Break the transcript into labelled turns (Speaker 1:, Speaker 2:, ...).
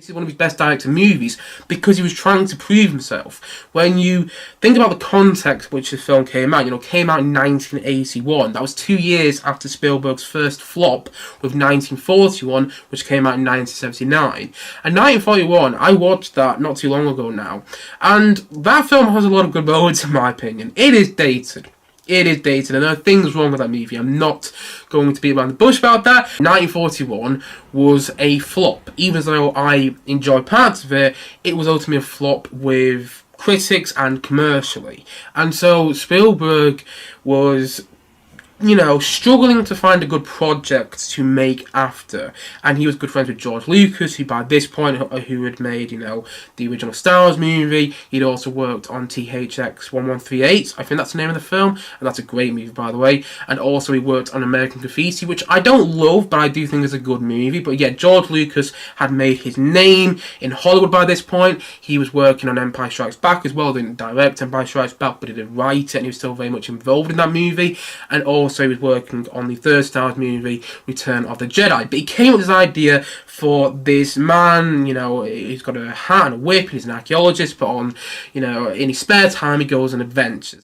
Speaker 1: This is one of his best director movies because he was trying to prove himself. When you think about the context which the film came out, it came out in 1981. That was 2 years after Spielberg's first flop with 1941, which came out in 1979. And 1941, I watched that not too long ago now, and that film has a lot of good moments in my opinion. It is dated. It is dated, and there are things wrong with that movie. I'm not going to beat around the bush about that. 1941 was a flop. Even though I enjoyed parts of it, it was ultimately a flop with critics and commercially. And so Spielberg was, struggling to find a good project to make after. And he was good friends with George Lucas, who by this point, who had made, the original Star Wars movie. He'd also worked on THX 1138, I think that's the name of the film, and that's a great movie, by the way. And also he worked on American Graffiti, which I don't love, but I do think is a good movie. But yeah, George Lucas had made his name in Hollywood by this point. He was working on Empire Strikes Back as well. Didn't direct Empire Strikes Back, but he did write it, and he was still very much involved in that movie. And also he was working on the third Star Wars movie, Return of the Jedi. But he came up with this idea for this man, he's got a hat and a whip, he's an archaeologist, but in his spare time he goes on adventures.